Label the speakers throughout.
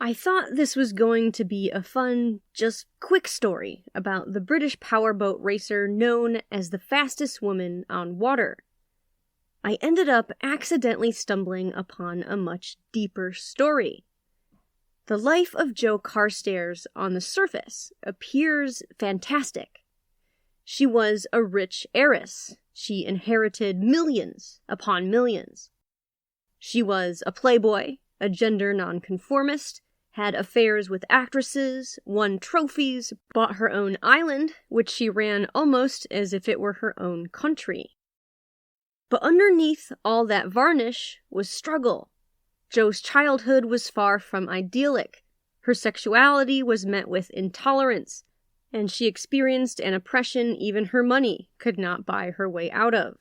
Speaker 1: I thought this was going to be a fun, just quick story about the British powerboat racer known as the fastest woman on water. I ended up accidentally stumbling upon a much deeper story. The life of Joe Carstairs on the surface appears fantastic. She was a rich heiress. She inherited millions upon millions. She was a playboy, a gender nonconformist, had affairs with actresses, won trophies, bought her own island, which she ran almost as if it were her own country. But underneath all that varnish was struggle. Joe's childhood was far from idyllic. Her sexuality was met with intolerance, and she experienced an oppression even her money could not buy her way out of.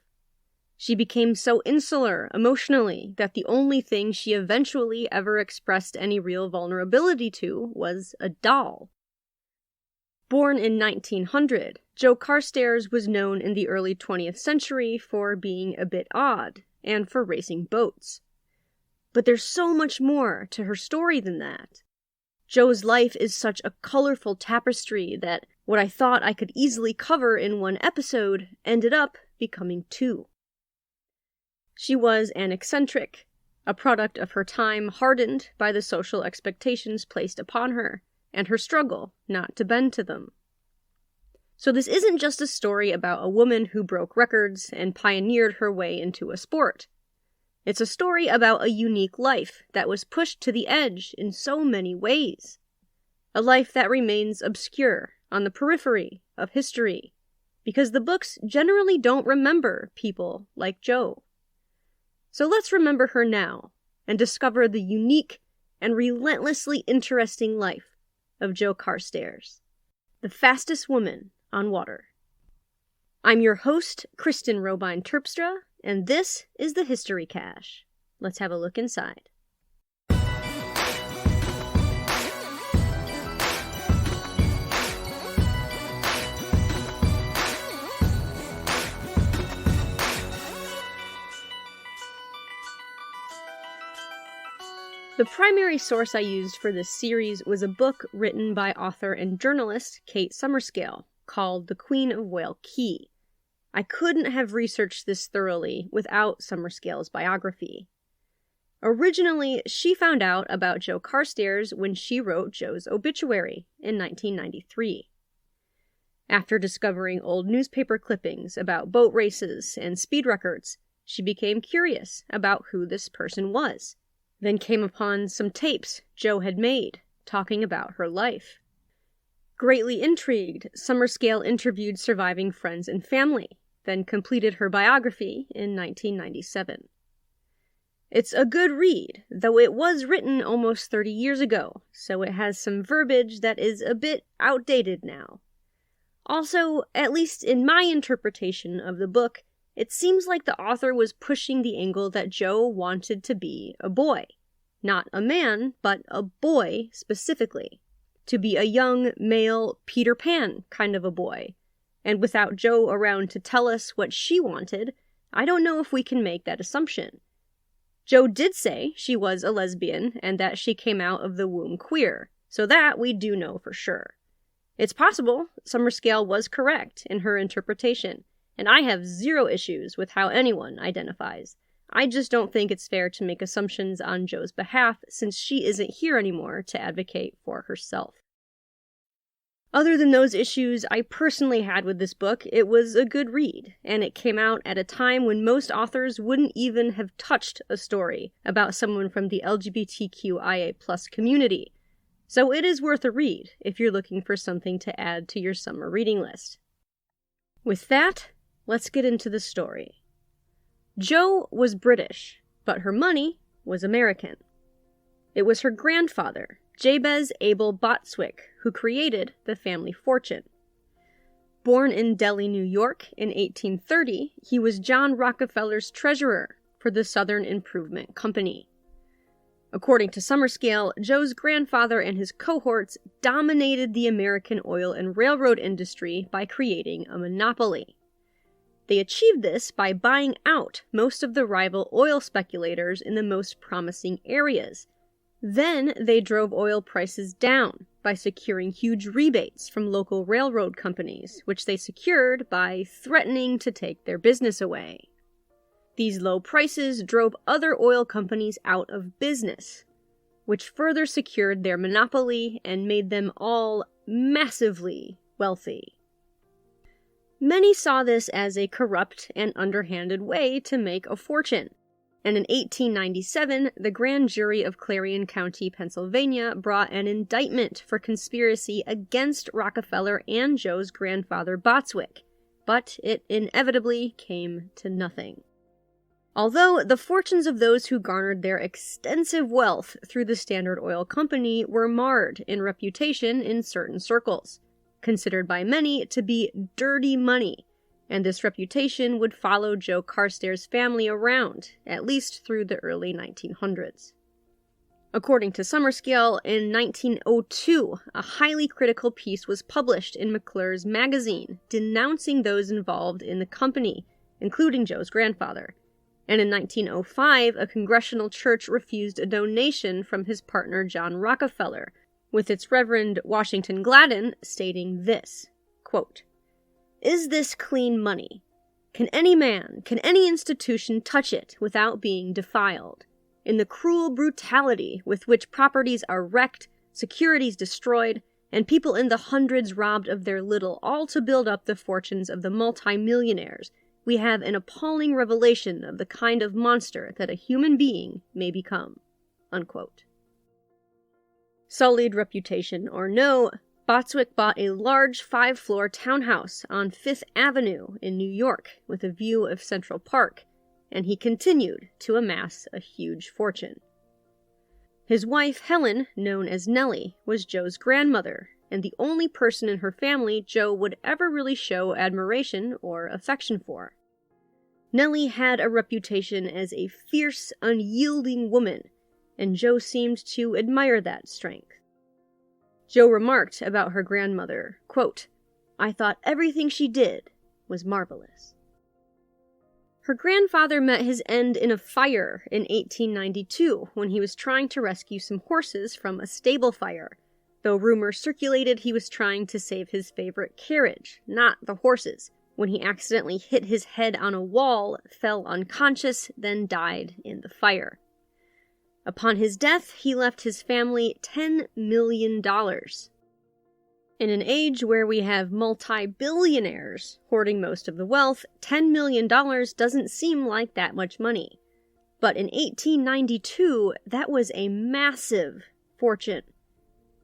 Speaker 1: She became so insular emotionally that the only thing she eventually ever expressed any real vulnerability to was a doll. Born in 1900, Joe Carstairs was known in the early 20th century for being a bit odd and for racing boats. But there's so much more to her story than that. Joe's life is such a colorful tapestry that what I thought I could easily cover in one episode ended up becoming two. She was an eccentric, a product of her time hardened by the social expectations placed upon her, and her struggle not to bend to them. So this isn't just a story about a woman who broke records and pioneered her way into a sport. It's a story about a unique life that was pushed to the edge in so many ways. A life that remains obscure, on the periphery of history, because the books generally don't remember people like Joe. So let's remember her now, and discover the unique and relentlessly interesting life of Joe Carstairs, the fastest woman on water. I'm your host, Kristen Robine Terpstra, and this is the History Cache. Let's have a look inside. The primary source I used for this series was a book written by author and journalist Kate Summerscale called The Queen of Whale Cay. I couldn't have researched this thoroughly without Summerscale's biography. Originally, she found out about Joe Carstairs when she wrote Joe's obituary in 1993. After discovering old newspaper clippings about boat races and speed records, she became curious about who this person was. Then came upon some tapes Joe had made, talking about her life. Greatly intrigued, Summerscale interviewed surviving friends and family, then completed her biography in 1997. It's a good read, though it was written almost 30 years ago, so it has some verbiage that is a bit outdated now. Also, at least in my interpretation of the book, it seems like the author was pushing the angle that Joe wanted to be a boy. Not a man, but a boy specifically. To be a young, male Peter Pan kind of a boy. And without Joe around to tell us what she wanted, I don't know if we can make that assumption. Joe did say she was a lesbian and that she came out of the womb queer, so that we do know for sure. It's possible Summerscale was correct in her interpretation, and I have zero issues with how anyone identifies. I just don't think it's fair to make assumptions on Joe's behalf since she isn't here anymore to advocate for herself. Other than those issues I personally had with this book, it was a good read, and it came out at a time when most authors wouldn't even have touched a story about someone from the LGBTQIA+ community. So it is worth a read if you're looking for something to add to your summer reading list. With that, let's get into the story. Joe was British, but her money was American. It was her grandfather, Jabez Abel Botswick, who created the family fortune. Born in Delhi, New York in 1830, he was John Rockefeller's treasurer for the Southern Improvement Company. According to Summerscale, Joe's grandfather and his cohorts dominated the American oil and railroad industry by creating a monopoly. They achieved this by buying out most of the rival oil speculators in the most promising areas, Then they drove oil prices down by securing huge rebates from local railroad companies, which they secured by threatening to take their business away. These low prices drove other oil companies out of business, which further secured their monopoly and made them all massively wealthy. Many saw this as a corrupt and underhanded way to make a fortune, and in 1897, the grand jury of Clarion County, Pennsylvania, brought an indictment for conspiracy against Rockefeller and Joe's grandfather Botswick, but it inevitably came to nothing. Although the fortunes of those who garnered their extensive wealth through the Standard Oil Company were marred in reputation in certain circles, considered by many to be dirty money, and this reputation would follow Joe Carstairs' family around, at least through the early 1900s. According to Summerscale, in 1902, a highly critical piece was published in McClure's magazine denouncing those involved in the company, including Joe's grandfather. And in 1905, a congressional church refused a donation from his partner John Rockefeller, with its Reverend Washington Gladden stating this, quote, "Is this clean money? Can any man, can any institution touch it without being defiled? In the cruel brutality with which properties are wrecked, securities destroyed, and people in the hundreds robbed of their little, all to build up the fortunes of the multimillionaires, we have an appalling revelation of the kind of monster that a human being may become." Unquote. Sullied reputation or no, Botswick bought a large 5-floor townhouse on 5th Avenue in New York with a view of Central Park, and he continued to amass a huge fortune. His wife, Helen, known as Nellie, was Joe's grandmother, and the only person in her family Joe would ever really show admiration or affection for. Nellie had a reputation as a fierce, unyielding woman, and Joe seemed to admire that strength. Joe remarked about her grandmother, quote, "I thought everything she did was marvelous." Her grandfather met his end in a fire in 1892 when he was trying to rescue some horses from a stable fire, though rumors circulated he was trying to save his favorite carriage, not the horses, when he accidentally hit his head on a wall, fell unconscious, then died in the fire. Upon his death, he left his family $10 million. In an age where we have multi-billionaires hoarding most of the wealth, $10 million doesn't seem like that much money. But in 1892, that was a massive fortune.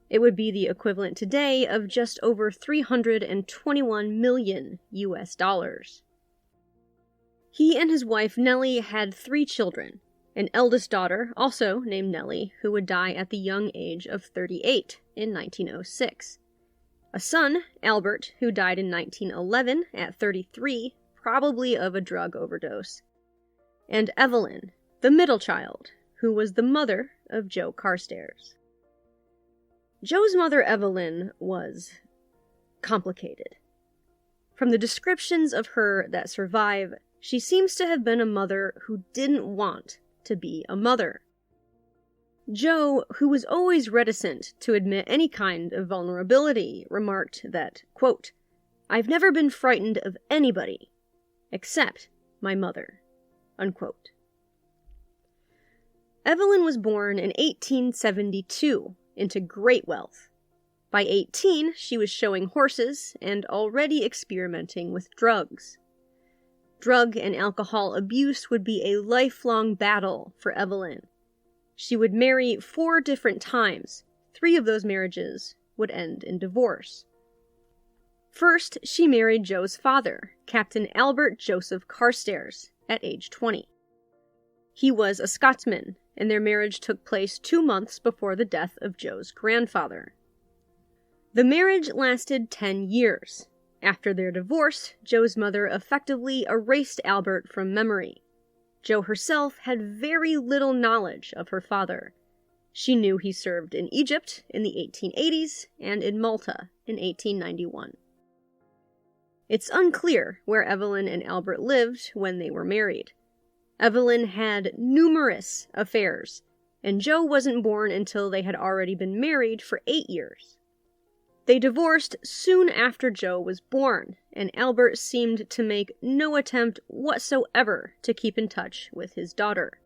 Speaker 1: It would be the equivalent today of just over $321 million US. He and his wife Nellie had 3 children, an eldest daughter, also named Nellie, who would die at the young age of 38 in 1906. A son, Albert, who died in 1911 at 33, probably of a drug overdose. And Evelyn, the middle child, who was the mother of Joe Carstairs. Joe's mother, Evelyn, was complicated. From the descriptions of her that survive, she seems to have been a mother who didn't want to be a mother. Joe, who was always reticent to admit any kind of vulnerability, remarked that, quote, "I've never been frightened of anybody, except my mother," unquote. Evelyn was born in 1872 into great wealth. By 18, she was showing horses and already experimenting with drugs. Drug and alcohol abuse would be a lifelong battle for Evelyn. She would marry 4 different times. 3 of those marriages would end in divorce. First, she married Joe's father, Captain Albert Joseph Carstairs, at age 20. He was a Scotsman, and their marriage took place 2 months before the death of Joe's grandfather. The marriage lasted 10 years. After their divorce, Joe's mother effectively erased Albert from memory. Joe herself had very little knowledge of her father. She knew he served in Egypt in the 1880s and in Malta in 1891. It's unclear where Evelyn and Albert lived when they were married. Evelyn had numerous affairs, and Joe wasn't born until they had already been married for 8 years. They divorced soon after Joe was born, and Albert seemed to make no attempt whatsoever to keep in touch with his daughter.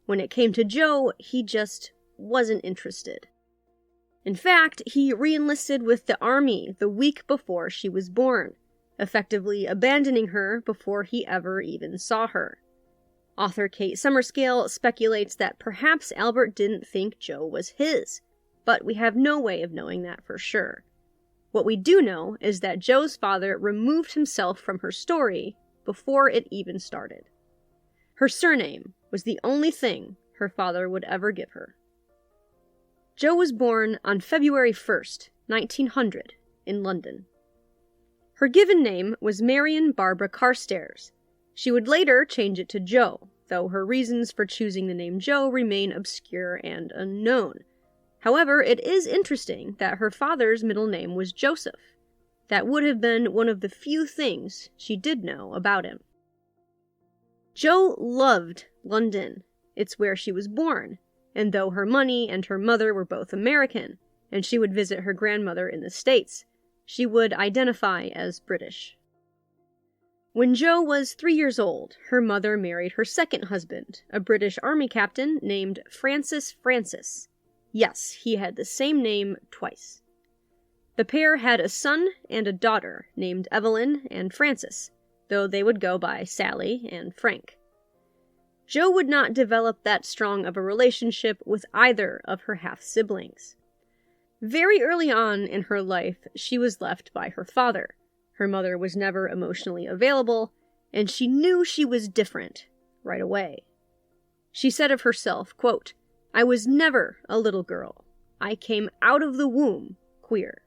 Speaker 1: When it came to Joe, he just wasn't interested. In fact, he re-enlisted with the army the week before she was born, effectively abandoning her before he ever even saw her. Author Kate Summerscale speculates that perhaps Albert didn't think Joe was his, but we have no way of knowing that for sure. What we do know is that Joe's father removed himself from her story before it even started. Her surname was the only thing her father would ever give her. Joe was born on February 1st, 1900, in London. Her given name was Marion Barbara Carstairs. She would later change it to Joe, though her reasons for choosing the name Joe remain obscure and unknown. However, it is interesting that her father's middle name was Joseph. That would have been one of the few things she did know about him. Joe loved London. It's where she was born, and though her money and her mother were both American, and she would visit her grandmother in the States, she would identify as British. When Joe was 3 years old, her mother married her second husband, a British Army captain named Francis. Yes, he had the same name twice. The pair had a son and a daughter named Evelyn and Frances, though they would go by Sally and Frank. Joe would not develop that strong of a relationship with either of her half-siblings. Very early on in her life, she was left by her father. Her mother was never emotionally available, and she knew she was different right away. She said of herself, quote, "I was never a little girl. I came out of the womb queer."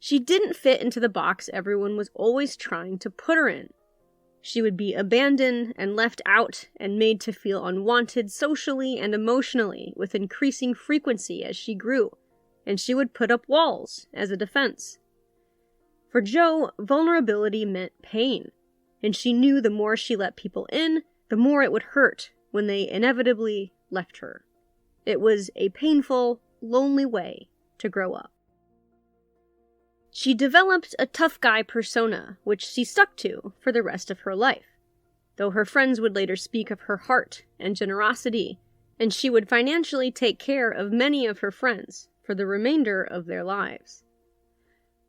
Speaker 1: She didn't fit into the box everyone was always trying to put her in. She would be abandoned and left out and made to feel unwanted socially and emotionally with increasing frequency as she grew, and she would put up walls as a defense. For Joe, vulnerability meant pain, and she knew the more she let people in, the more it would hurt when they inevitably left her. It was a painful, lonely way to grow up. She developed a tough guy persona, which she stuck to for the rest of her life, though her friends would later speak of her heart and generosity, and she would financially take care of many of her friends for the remainder of their lives.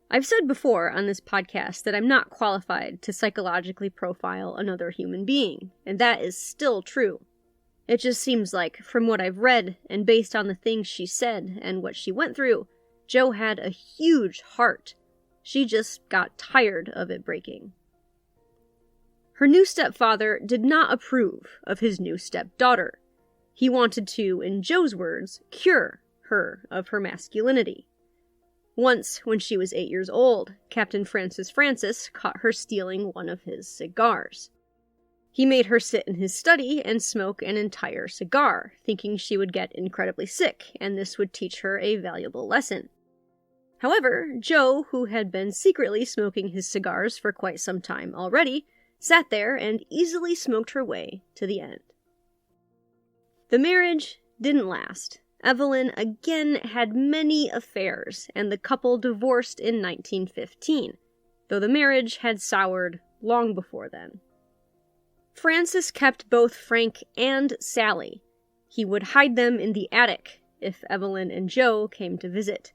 Speaker 1: I've said before on this podcast that I'm not qualified to psychologically profile another human being, and that is still true. It just seems like, from what I've read, and based on the things she said and what she went through, Joe had a huge heart. She just got tired of it breaking. Her new stepfather did not approve of his new stepdaughter. He wanted to, in Joe's words, cure her of her masculinity. Once, when she was 8 years old, Captain Francis caught her stealing one of his cigars. He made her sit in his study and smoke an entire cigar, thinking she would get incredibly sick, and this would teach her a valuable lesson. However, Joe, who had been secretly smoking his cigars for quite some time already, sat there and easily smoked her way to the end. The marriage didn't last. Evelyn again had many affairs, and the couple divorced in 1915, though the marriage had soured long before then. Francis kept both Frank and Sally. He would hide them in the attic if Evelyn and Joe came to visit.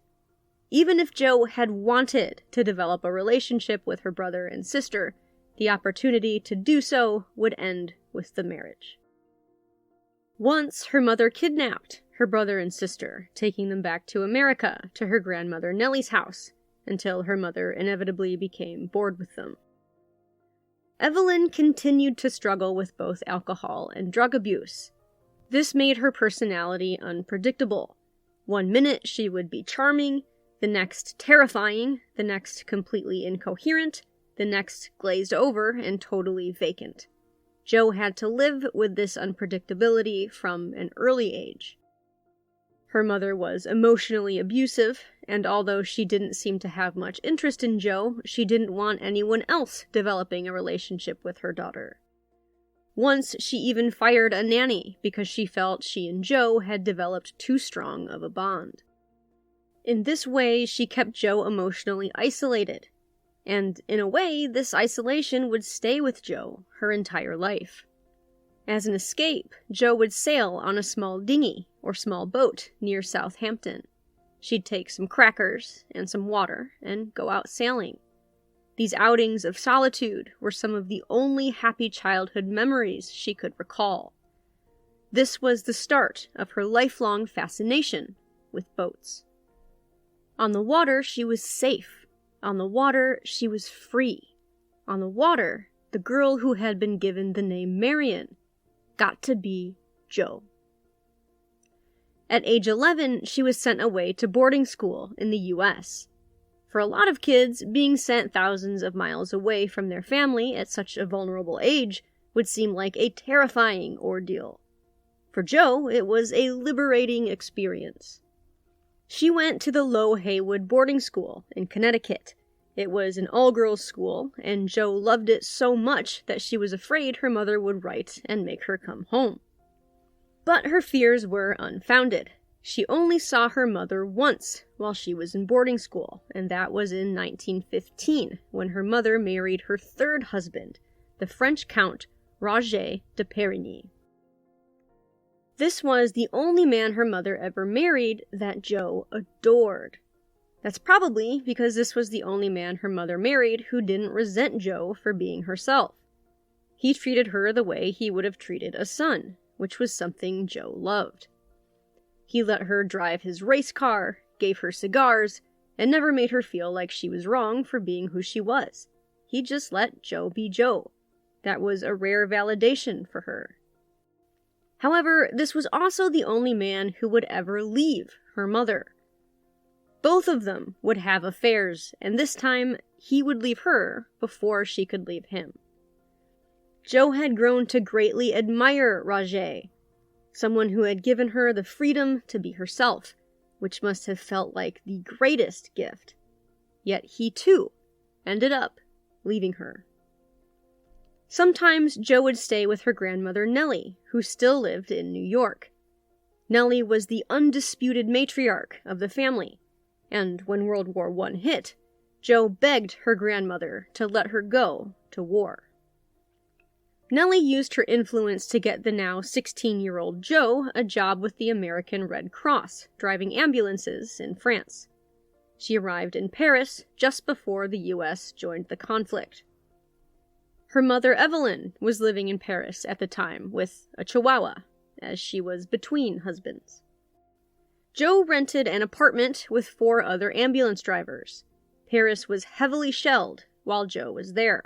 Speaker 1: Even if Joe had wanted to develop a relationship with her brother and sister, the opportunity to do so would end with the marriage. Once, her mother kidnapped her brother and sister, taking them back to America, to her grandmother Nellie's house, until her mother inevitably became bored with them. Evelyn continued to struggle with both alcohol and drug abuse. This made her personality unpredictable. One minute she would be charming, the next terrifying, the next completely incoherent, the next glazed over and totally vacant. Joe had to live with this unpredictability from an early age. Her mother was emotionally abusive, and although she didn't seem to have much interest in Joe, she didn't want anyone else developing a relationship with her daughter. Once, she even fired a nanny because she felt she and Joe had developed too strong of a bond. In this way, she kept Joe emotionally isolated. And in a way, this isolation would stay with Joe her entire life. As an escape, Joe would sail on a small dinghy or small boat near Southampton. She'd take some crackers and some water and go out sailing. These outings of solitude were some of the only happy childhood memories she could recall. This was the start of her lifelong fascination with boats. On the water, she was safe. On the water, she was free. On the water, the girl who had been given the name Marion got to be Joe. At age 11, she was sent away to boarding school in the U.S. For a lot of kids, being sent thousands of miles away from their family at such a vulnerable age would seem like a terrifying ordeal. For Joe, it was a liberating experience. She went to the Low Haywood boarding school in Connecticut. It was an all-girls school, and Joe loved it so much that she was afraid her mother would write and make her come home. But her fears were unfounded. She only saw her mother once while she was in boarding school, and that was in 1915, when her mother married her third husband, the French Count Roger de Perigny. This was the only man her mother ever married that Joe adored. That's probably because this was the only man her mother married who didn't resent Joe for being herself. He treated her the way he would have treated a son, which was something Joe loved. He let her drive his race car, gave her cigars, and never made her feel like she was wrong for being who she was. He just let Joe be Joe. That was a rare validation for her. However, this was also the only man who would ever leave her mother. Both of them would have affairs, and this time he would leave her before she could leave him. Joe had grown to greatly admire Roger, someone who had given her the freedom to be herself, which must have felt like the greatest gift. Yet he, too, ended up leaving her. Sometimes Joe would stay with her grandmother Nellie, who still lived in New York. Nellie was the undisputed matriarch of the family, and when World War I hit, Joe begged her grandmother to let her go to war. Nellie used her influence to get the now 16-year-old Joe a job with the American Red Cross, driving ambulances in France. She arrived in Paris just before the U.S. joined the conflict. Her mother Evelyn was living in Paris at the time with a chihuahua, as she was between husbands. Joe rented an apartment with 4 other ambulance drivers. Paris was heavily shelled while Joe was there.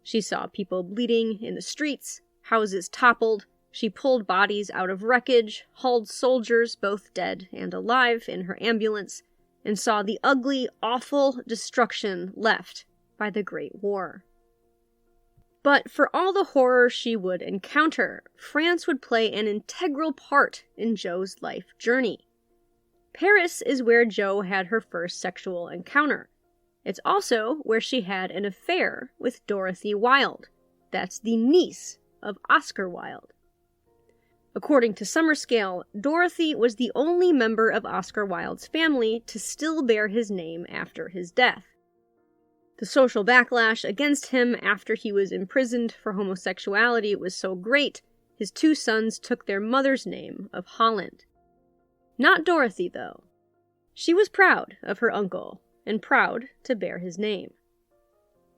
Speaker 1: She saw people bleeding in the streets, houses toppled, she pulled bodies out of wreckage, hauled soldiers, both dead and alive, in her ambulance, and saw the ugly, awful destruction left by the Great War. But for all the horror she would encounter, France would play an integral part in Joe's life journey. Paris is where Joe had her first sexual encounter. It's also where she had an affair with Dorothy Wilde. That's the niece of Oscar Wilde. According to Summerscale, Dorothy was the only member of Oscar Wilde's family to still bear his name after his death. The social backlash against him after he was imprisoned for homosexuality was so great, his 2 sons took their mother's name of Holland. Not Dorothy, though. She was proud of her uncle, and proud to bear his name.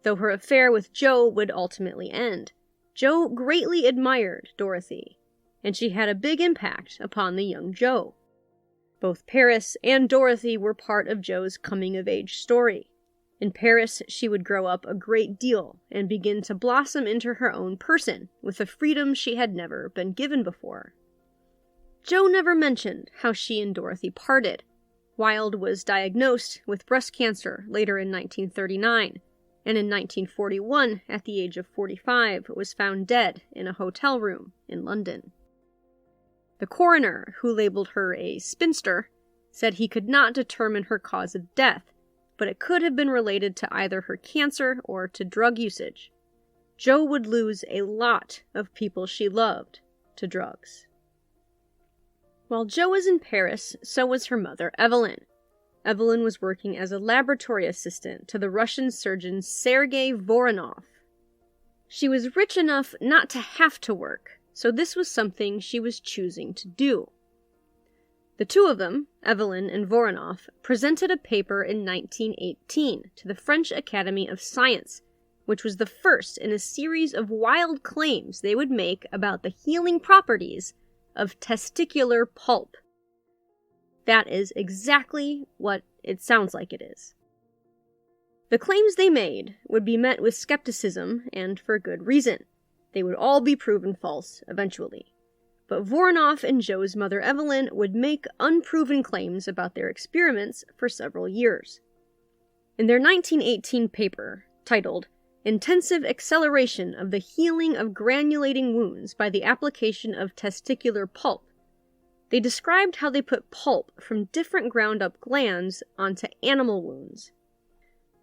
Speaker 1: Though her affair with Joe would ultimately end, Joe greatly admired Dorothy, and she had a big impact upon the young Joe. Both Paris and Dorothy were part of Joe's coming-of-age story. In Paris, she would grow up a great deal and begin to blossom into her own person with a freedom she had never been given before. Joe never mentioned how she and Dorothy parted. Wilde was diagnosed with breast cancer later in 1939, and in 1941, at the age of 45, was found dead in a hotel room in London. The coroner, who labeled her a spinster, said he could not determine her cause of death, but it could have been related to either her cancer or to drug usage. Joe would lose a lot of people she loved to drugs. While Joe was in Paris, so was her mother, Evelyn. Evelyn was working as a laboratory assistant to the Russian surgeon Sergei Voronov. She was rich enough not to have to work, so this was something she was choosing to do. The two of them, Evelyn and Voronov, presented a paper in 1918 to the French Academy of Science, which was the first in a series of wild claims they would make about the healing properties of testicular pulp. That is exactly what it sounds like it is. The claims they made would be met with skepticism, and for good reason. They would all be proven false eventually. But Voronov and Joe's mother Evelyn would make unproven claims about their experiments for several years. In their 1918 paper, titled Intensive Acceleration of the Healing of Granulating Wounds by the Application of Testicular Pulp, they described how they put pulp from different ground-up glands onto animal wounds.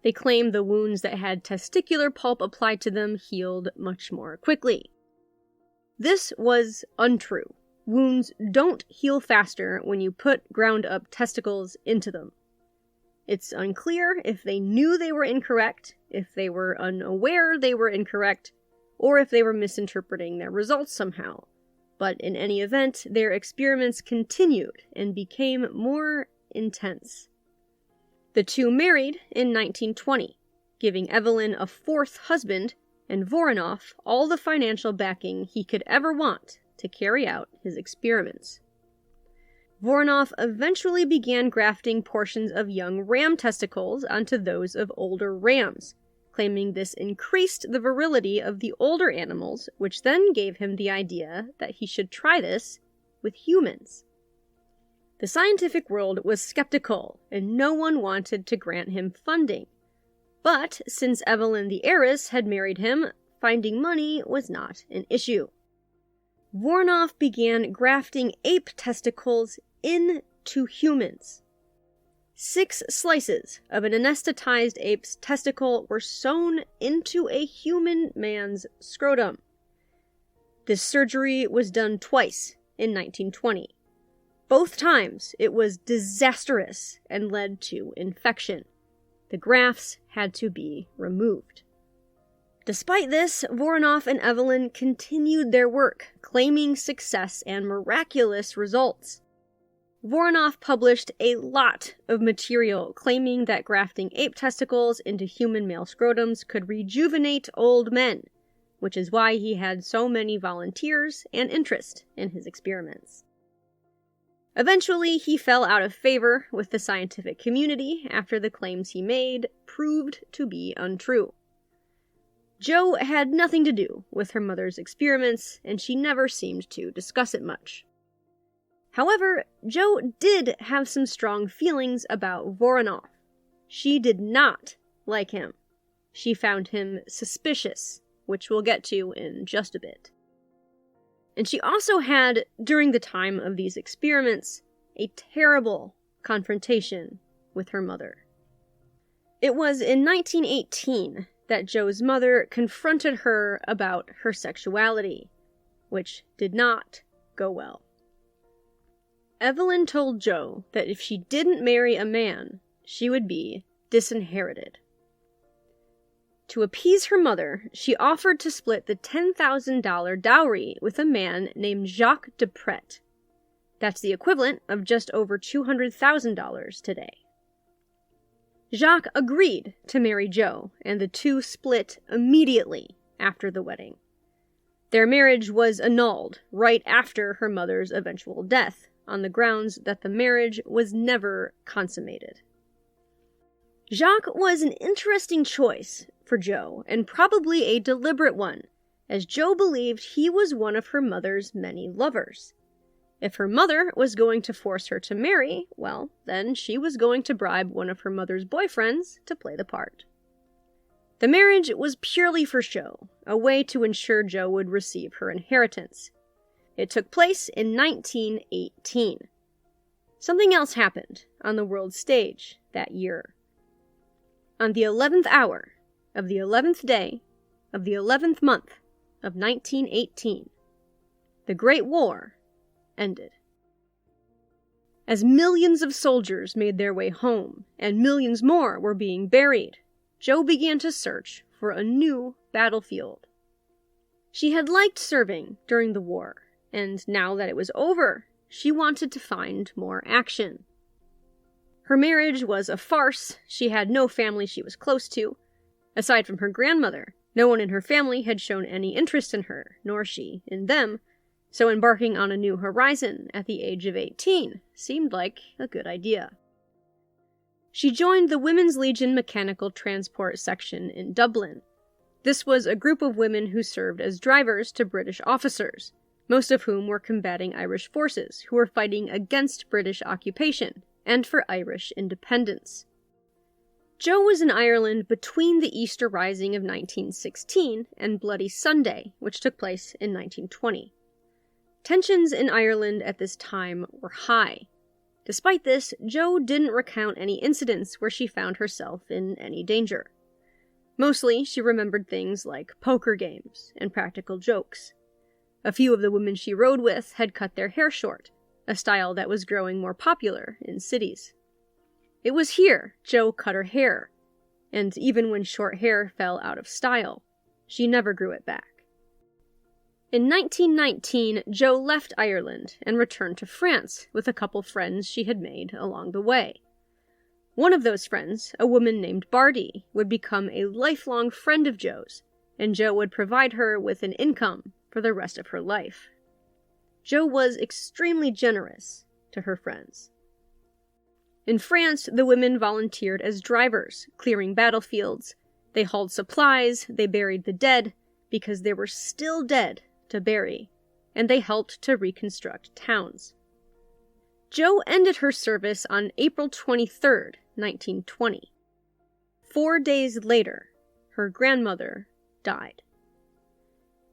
Speaker 1: They claimed the wounds that had testicular pulp applied to them healed much more quickly. This was untrue. Wounds don't heal faster when you put ground-up testicles into them. It's unclear if they knew they were incorrect, if they were unaware they were incorrect, or if they were misinterpreting their results somehow. But in any event, their experiments continued and became more intense. The two married in 1920, giving Evelyn a fourth husband and Voronov all the financial backing he could ever want to carry out his experiments. Voronov eventually began grafting portions of young ram testicles onto those of older rams, claiming this increased the virility of the older animals, which then gave him the idea that he should try this with humans. The scientific world was skeptical, and no one wanted to grant him funding. But since Evelyn the heiress had married him, finding money was not an issue. Voronov began grafting ape testicles into humans. 6 slices of an anesthetized ape's testicle were sewn into a human man's scrotum. This surgery was done twice in 1920. Both times it was disastrous and led to infection. The grafts had to be removed. Despite this, Voronov and Evelyn continued their work, claiming success and miraculous results. Voronov published a lot of material claiming that grafting ape testicles into human male scrotums could rejuvenate old men, which is why he had so many volunteers and interest in his experiments. Eventually, he fell out of favor with the scientific community after the claims he made proved to be untrue. Joe had nothing to do with her mother's experiments, and she never seemed to discuss it much. However, Joe did have some strong feelings about Voronov. She did not like him. She found him suspicious, which we'll get to in just a bit. And she also had, during the time of these experiments, a terrible confrontation with her mother. It was in 1918 that Joe's mother confronted her about her sexuality, which did not go well. Evelyn told Joe that if she didn't marry a man, she would be disinherited. To appease her mother, she offered to split the $10,000 dowry with a man named Jacques Depret. That's the equivalent of just over $200,000 today. Jacques agreed to marry Joe, and the two split immediately after the wedding. Their marriage was annulled right after her mother's eventual death, on the grounds that the marriage was never consummated. Jacques was an interesting choice for Joe, and probably a deliberate one, as Joe believed he was one of her mother's many lovers. If her mother was going to force her to marry, well, then she was going to bribe one of her mother's boyfriends to play the part. The marriage was purely for show, a way to ensure Joe would receive her inheritance. It took place in 1918. Something else happened on the world stage that year. On the 11th hour of the 11th day of the 11th month of 1918. The Great War ended. As millions of soldiers made their way home, and millions more were being buried, Joe began to search for a new battlefield. She had liked serving during the war, and now that it was over, she wanted to find more action. Her marriage was a farce. She had no family she was close to. Aside from her grandmother, no one in her family had shown any interest in her, nor she in them, so embarking on a new horizon at the age of 18 seemed like a good idea. She joined the Women's Legion Mechanical Transport Section in Dublin. This was a group of women who served as drivers to British officers, most of whom were combating Irish forces who were fighting against British occupation and for Irish independence. Joe was in Ireland between the Easter Rising of 1916 and Bloody Sunday, which took place in 1920. Tensions in Ireland at this time were high. Despite this, Joe didn't recount any incidents where she found herself in any danger. Mostly, she remembered things like poker games and practical jokes. A few of the women she rode with had cut their hair short, a style that was growing more popular in cities. It was here Joe cut her hair, and even when short hair fell out of style, she never grew it back. In 1919, Joe left Ireland and returned to France with a couple friends she had made along the way. One of those friends, a woman named Bardi, would become a lifelong friend of Joe's, and Joe would provide her with an income for the rest of her life. Joe was extremely generous to her friends. In France, the women volunteered as drivers, clearing battlefields. They hauled supplies, they buried the dead, because there were still dead to bury, and they helped to reconstruct towns. Joe ended her service on April 23rd, 1920. 4 days later, her grandmother died.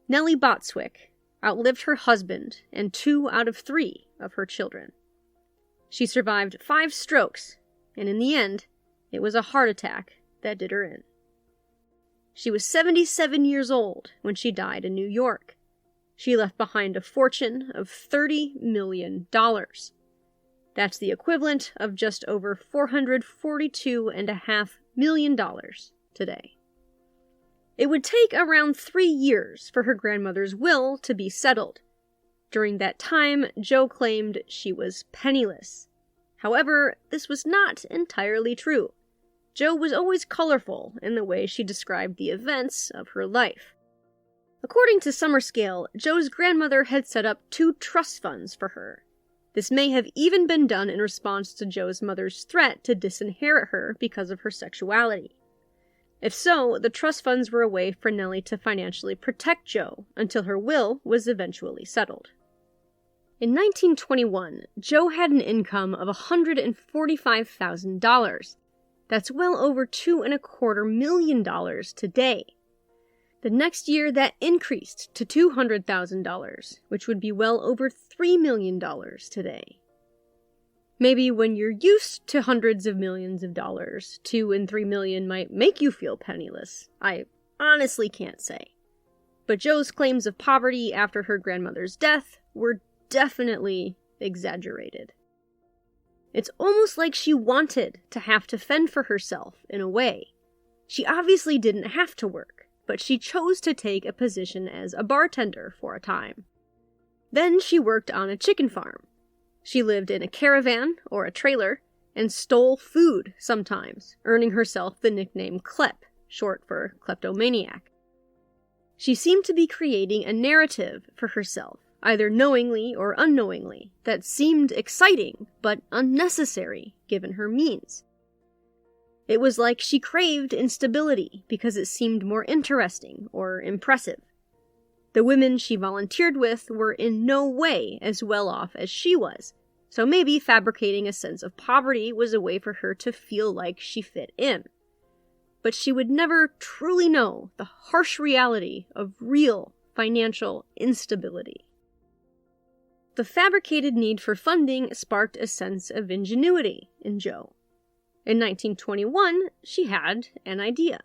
Speaker 1: Nellie Botswick outlived her husband and 2 out of 3 of her children. She survived 5 strokes, and in the end, it was a heart attack that did her in. She was 77 years old when she died in New York. She left behind a fortune of $30 million. That's the equivalent of just over $442.5 million today. It would take around 3 years for her grandmother's will to be settled. During that time, Joe claimed she was penniless. However, this was not entirely true. Joe was always colorful in the way she described the events of her life. According to Summerscale, Joe's grandmother had set up 2 trust funds for her. This may have even been done in response to Joe's mother's threat to disinherit her because of her sexuality. If so, the trust funds were a way for Nellie to financially protect Joe until her will was eventually settled. In 1921, Joe had an income of $145,000. That's well over $2.25 million today. The next year, that increased to $200,000, which would be well over $3 million today. Maybe when you're used to hundreds of millions of dollars, 2 and 3 million might make you feel penniless. I honestly can't say. But Joe's claims of poverty after her grandmother's death were definitely exaggerated. It's almost like she wanted to have to fend for herself in a way. She obviously didn't have to work, but she chose to take a position as a bartender for a time. Then she worked on a chicken farm. She lived in a caravan, or a trailer, and stole food sometimes, earning herself the nickname Klep, short for kleptomaniac. She seemed to be creating a narrative for herself, either knowingly or unknowingly, that seemed exciting but unnecessary given her means. It was like she craved instability because it seemed more interesting or impressive. The women she volunteered with were in no way as well off as she was, so maybe fabricating a sense of poverty was a way for her to feel like she fit in. But she would never truly know the harsh reality of real financial instability. The fabricated need for funding sparked a sense of ingenuity in Joe. In 1921, she had an idea.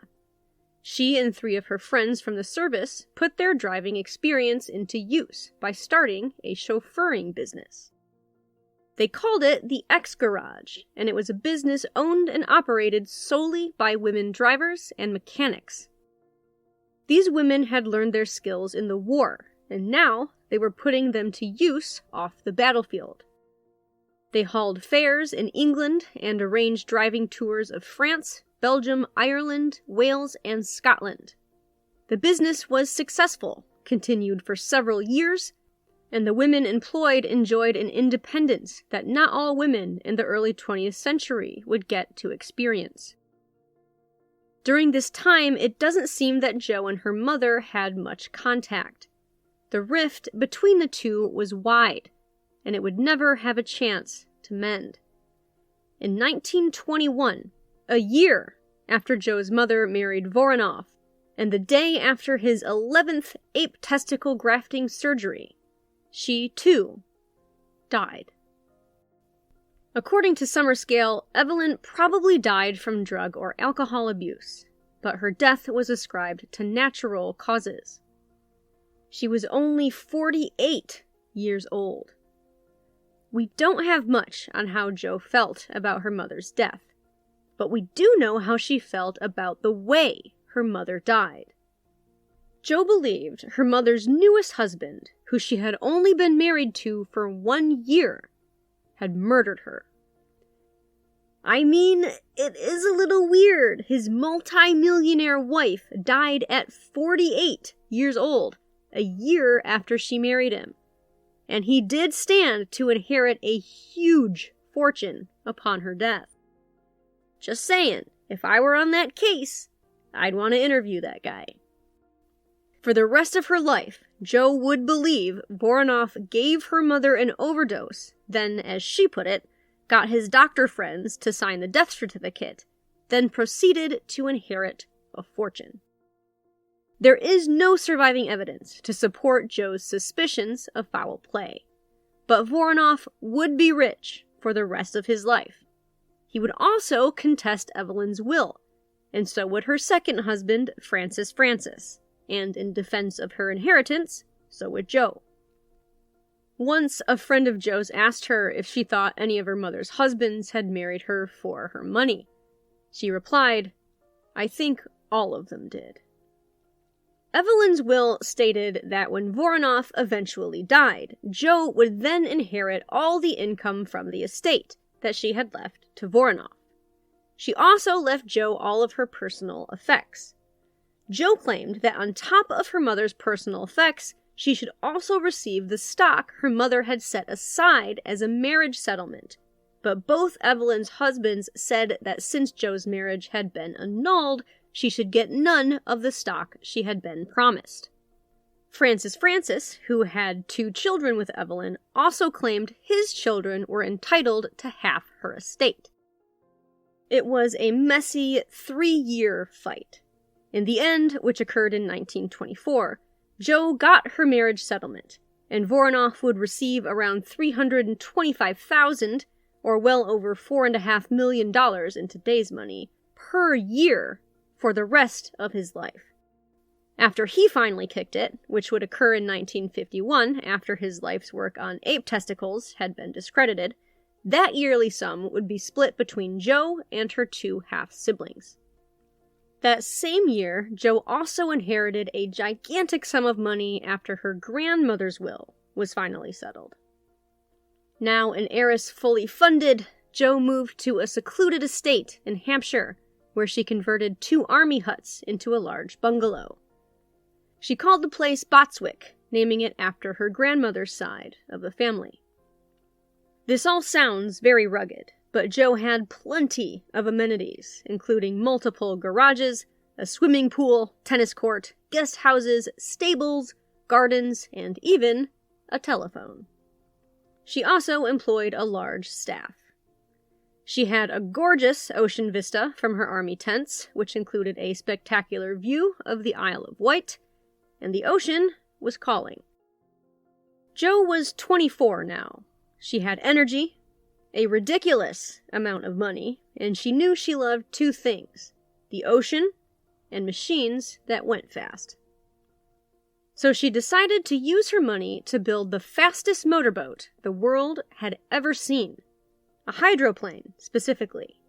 Speaker 1: She and 3 of her friends from the service put their driving experience into use by starting a chauffeuring business. They called it the X-Garage, and it was a business owned and operated solely by women drivers and mechanics. These women had learned their skills in the war, and now they were putting them to use off the battlefield. They hauled fares in England and arranged driving tours of France, Belgium, Ireland, Wales, and Scotland. The business was successful, continued for several years, and the women employed enjoyed an independence that not all women in the early 20th century would get to experience. During this time, it doesn't seem that Joe and her mother had much contact. The rift between the two was wide, and it would never have a chance to mend. In 1921, a year after Joe's mother married Voronoff, and the day after his 11th ape testicle grafting surgery, she, too, died. According to Summerscale, Evelyn probably died from drug or alcohol abuse, but her death was ascribed to natural causes. She was only 48 years old. We don't have much on how Joe felt about her mother's death, but we do know how she felt about the way her mother died. Joe believed her mother's newest husband, who she had only been married to for 1 year, had murdered her. I mean, it is a little weird. His multi-millionaire wife died at 48 years old, a year after she married him. And he did stand to inherit a huge fortune upon her death. Just saying, if I were on that case, I'd want to interview that guy. For the rest of her life, Joe would believe Voronoff gave her mother an overdose, then, as she put it, got his doctor friends to sign the death certificate, then proceeded to inherit a fortune. There is no surviving evidence to support Joe's suspicions of foul play, but Voronoff would be rich for the rest of his life. He would also contest Evelyn's will, and so would her second husband, Francis, and in defense of her inheritance, so would Joe. Once, a friend of Joe's asked her if she thought any of her mother's husbands had married her for her money. She replied, "I think all of them did." Evelyn's will stated that when Voronoff eventually died, Joe would then inherit all the income from the estate that she had left to Voronoff. She also left Joe all of her personal effects. Joe claimed that on top of her mother's personal effects, she should also receive the stock her mother had set aside as a marriage settlement, but both Evelyn's husbands said that since Joe's marriage had been annulled, she should get none of the stock she had been promised. Francis, who had 2 children with Evelyn, also claimed his children were entitled to half her estate. It was a messy 3-year fight. In the end, which occurred in 1924, Joe got her marriage settlement, and Voronoff would receive around $325,000, or well over $4.5 million in today's money, per year for the rest of his life. After he finally kicked it, which would occur in 1951 after his life's work on ape testicles had been discredited, that yearly sum would be split between Joe and her 2 half-siblings. That same year, Joe also inherited a gigantic sum of money after her grandmother's will was finally settled. Now an heiress fully funded, Joe moved to a secluded estate in Hampshire, where she converted 2 army huts into a large bungalow. She called the place Botswick, naming it after her grandmother's side of the family. This all sounds very rugged, but Joe had plenty of amenities, including multiple garages, a swimming pool, tennis court, guest houses, stables, gardens, and even a telephone. She also employed a large staff. She had a gorgeous ocean vista from her army tents, which included a spectacular view of the Isle of Wight, and the ocean was calling. Joe was 24 now. She had energy, a ridiculous amount of money, and she knew she loved 2 things, the ocean and machines that went fast. So she decided to use her money to build the fastest motorboat the world had ever seen. A hydroplane, specifically.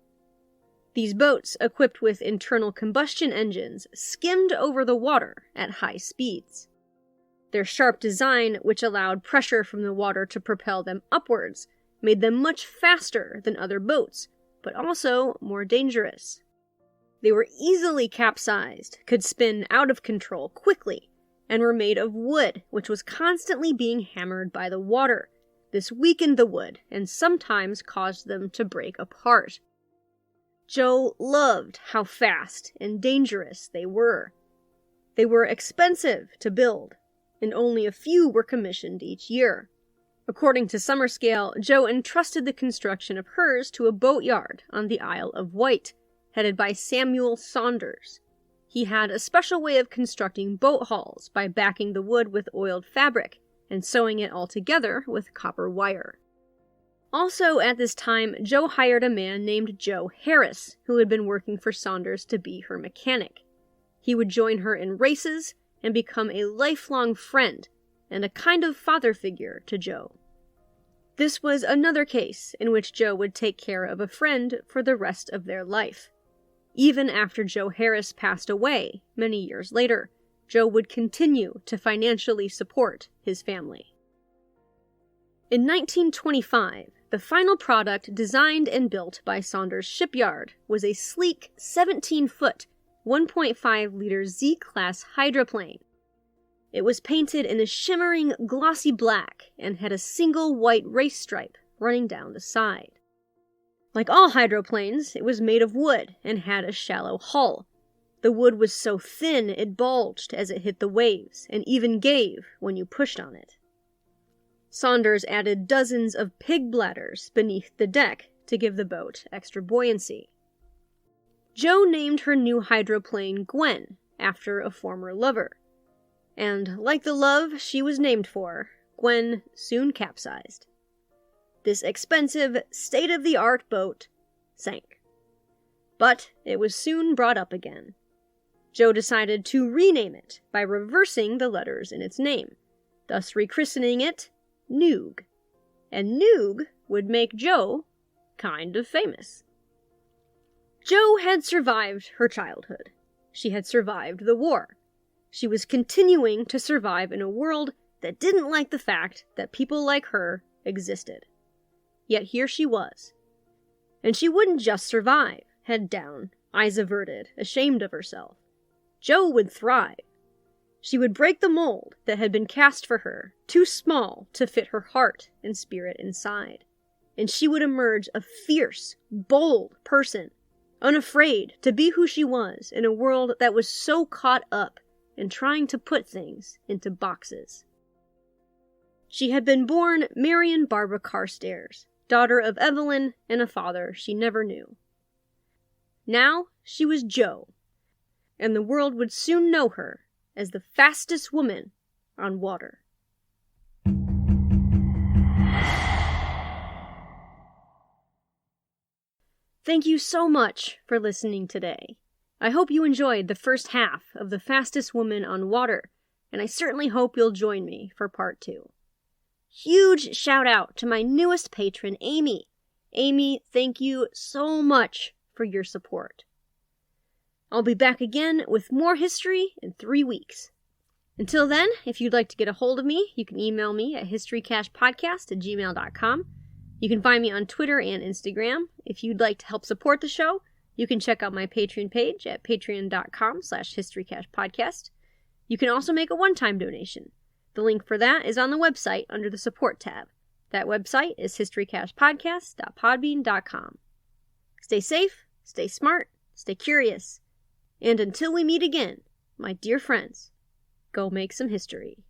Speaker 1: These boats, equipped with internal combustion engines, skimmed over the water at high speeds. Their sharp design, which allowed pressure from the water to propel them upwards, made them much faster than other boats, but also more dangerous. They were easily capsized, could spin out of control quickly, and were made of wood, which was constantly being hammered by the water. This weakened the wood, and sometimes caused them to break apart. Joe loved how fast and dangerous they were. They were expensive to build, and only a few were commissioned each year. According to Summerscale, Joe entrusted the construction of hers to a boatyard on the Isle of Wight, headed by Samuel Saunders. He had a special way of constructing boat hulls by backing the wood with oiled fabric and sewing it all together with copper wire. Also at this time, Joe hired a man named Joe Harris, who had been working for Saunders to be her mechanic. He would join her in races and become a lifelong friend and a kind of father figure to Joe. This was another case in which Joe would take care of a friend for the rest of their life. Even after Joe Harris passed away many years later, Joe would continue to financially support his family. In 1925, the final product designed and built by Saunders Shipyard was a sleek 17-foot, 1.5-liter Z-class hydroplane. It was painted in a shimmering, glossy black and had a single white race stripe running down the side. Like all hydroplanes, it was made of wood and had a shallow hull. The wood was so thin it bulged as it hit the waves, and even gave when you pushed on it. Saunders added dozens of pig bladders beneath the deck to give the boat extra buoyancy. Joe named her new hydroplane Gwen, after a former lover. And like the love she was named for, Gwen soon capsized. This expensive, state-of-the-art boat sank. But it was soon brought up again. Joe decided to rename it by reversing the letters in its name, thus rechristening it Noog. And Noog would make Joe kind of famous. Joe had survived her childhood. She had survived the war. She was continuing to survive in a world that didn't like the fact that people like her existed. Yet here she was. And she wouldn't just survive, head down, eyes averted, ashamed of herself. Joe would thrive. She would break the mold that had been cast for her, too small to fit her heart and spirit inside. And she would emerge a fierce, bold person, unafraid to be who she was in a world that was so caught up in trying to put things into boxes. She had been born Marion Barbara Carstairs, daughter of Evelyn and a father she never knew. Now she was Joe, and the world would soon know her as the fastest woman on water. Thank you so much for listening today. I hope you enjoyed the first half of The Fastest Woman on Water, and I certainly hope you'll join me for part 2. Huge shout out to my newest patron, Amy. Amy, thank you so much for your support. I'll be back again with more history in 3 weeks. Until then, if you'd like to get a hold of me, you can email me at historycashpodcast@gmail.com. You can find me on Twitter and Instagram. If you'd like to help support the show, you can check out my Patreon page at patreon.com/historycashpodcast. You can also make a one-time donation. The link for that is on the website under the support tab. That website is historycashpodcast.podbean.com. Stay safe, stay smart, stay curious. And until we meet again, my dear friends, go make some history.